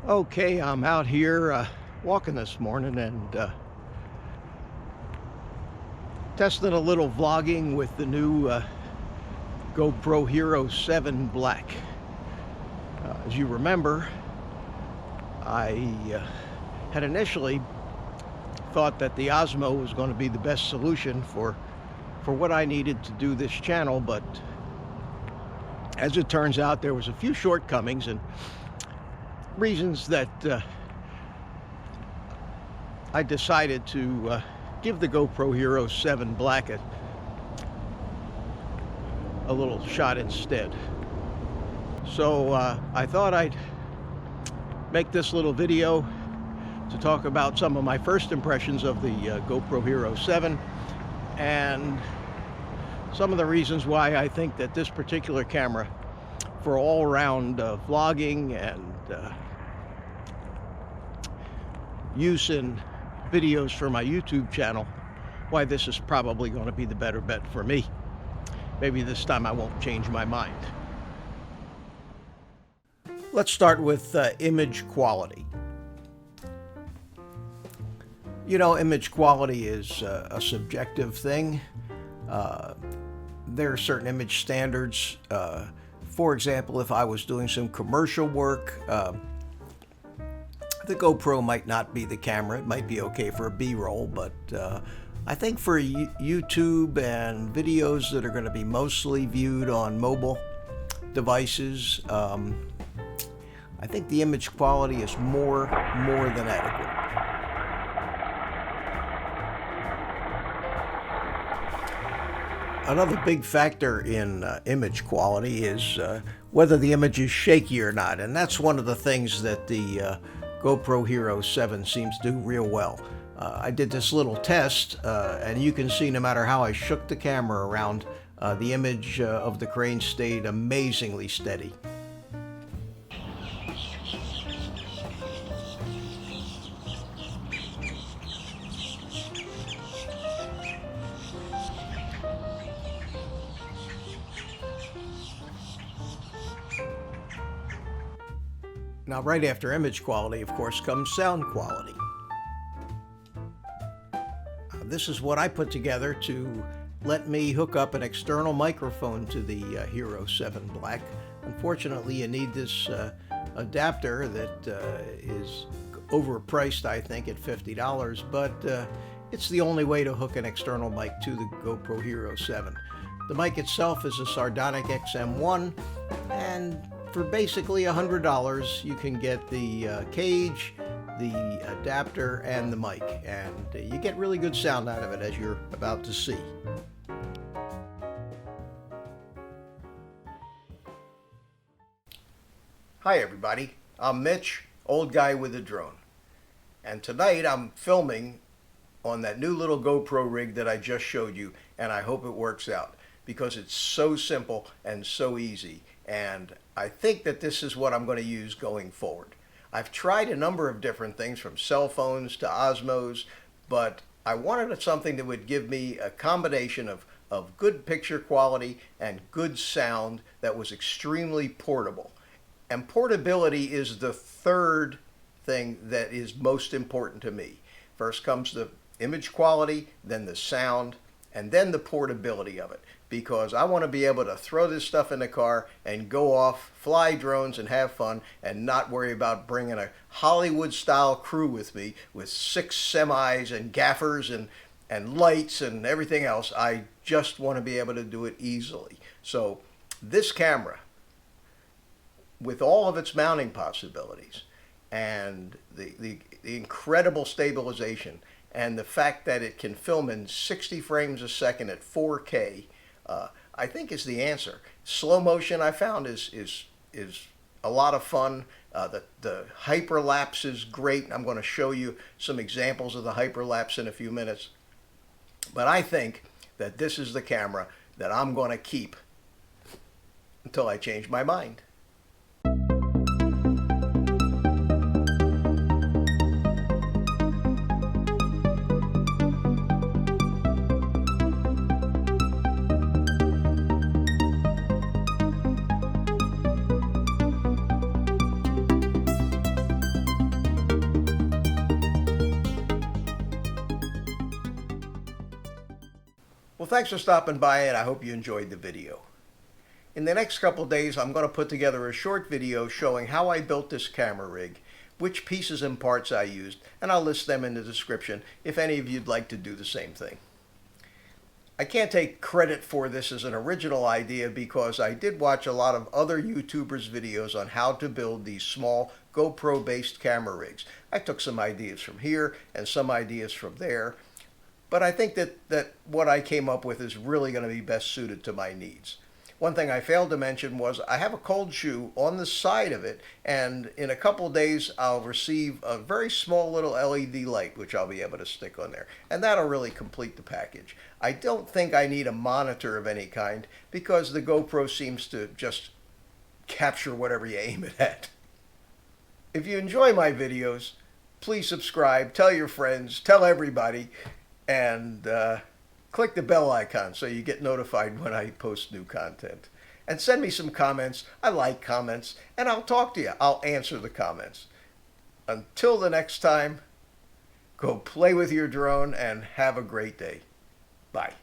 Okay, I'm out here walking this morning and testing a little vlogging with the new GoPro Hero 7 Black. As you remember, I had initially thought that the Osmo was going to be the best solution for what I needed to do this channel, but as it turns out, there was a few shortcomings and reasons that I decided to give the GoPro Hero 7 Black a little shot instead. So I thought I'd make this little video to talk about some of my first impressions of the GoPro Hero 7 and some of the reasons why I think that this particular camera for all-around vlogging and use in videos for my YouTube channel, why this is probably going to be the better bet for me. Maybe this time I won't change my mind. Let's start with image quality. You know, image quality is a subjective thing. There are certain image standards. For example, if I was doing some commercial work, the GoPro might not be the camera. It might be okay for a B-roll, but I think for YouTube and videos that are going to be mostly viewed on mobile devices, I think the image quality is more than adequate. Another big factor in image quality is whether the image is shaky or not, and that's one of the things that the GoPro Hero 7 seems to do real well. I did this little test, and you can see no matter how I shook the camera around, the image of the crane stayed amazingly steady. Now, right after image quality, of course, comes sound quality. This is what I put together to let me hook up an external microphone to the Hero 7 Black. Unfortunately, you need this adapter that is overpriced, I think, at $50, but it's the only way to hook an external mic to the GoPro Hero 7. The mic itself is a Sardonic XM1, and for basically $100, you can get the cage, the adapter, and the mic, and you get really good sound out of it, as you're about to see. Hi everybody, I'm Mitch, old guy with a drone, and tonight I'm filming on that new little GoPro rig that I just showed you, and I hope it works out because it's so simple and so easy, and I think that this is what I'm going to use going forward. I've tried a number of different things, from cell phones to Osmos, but I wanted something that would give me a combination of good picture quality and good sound that was extremely portable. And portability is the third thing that is most important to me. First comes the image quality, then the sound, and then the portability of it. Because I want to be able to throw this stuff in the car and go off, fly drones and have fun, and not worry about bringing a Hollywood-style crew with me with 6 semis and gaffers and lights and everything else. I just want to be able to do it easily. So this camera, with all of its mounting possibilities and the incredible stabilization and the fact that it can film in 60 frames a second at 4K, I think is the answer. Slow motion, I found, is a lot of fun. The hyperlapse is great. I'm going to show you some examples of the hyperlapse in a few minutes. But I think that this is the camera that I'm going to keep until I change my mind. Well, thanks for stopping by, and I hope you enjoyed the video. In the next couple days, I'm going to put together a short video showing how I built this camera rig, which pieces and parts I used, and I'll list them in the description if any of you'd like to do the same thing. I can't take credit for this as an original idea because I did watch a lot of other YouTubers' videos on how to build these small GoPro-based camera rigs. I took some ideas from here and some ideas from there, but I think that what I came up with is really going to be best suited to my needs. One thing I failed to mention was I have a cold shoe on the side of it, and in a couple days I'll receive a very small little LED light which I'll be able to stick on there, and that'll really complete the package. I don't think I need a monitor of any kind because the GoPro seems to just capture whatever you aim it at. If you enjoy my videos, please subscribe, tell your friends, tell everybody, and click the bell icon so you get notified when I post new content. And send me some comments. I like comments, and I'll talk to you. I'll answer the comments. Until the next time, go play with your drone and have a great day. Bye.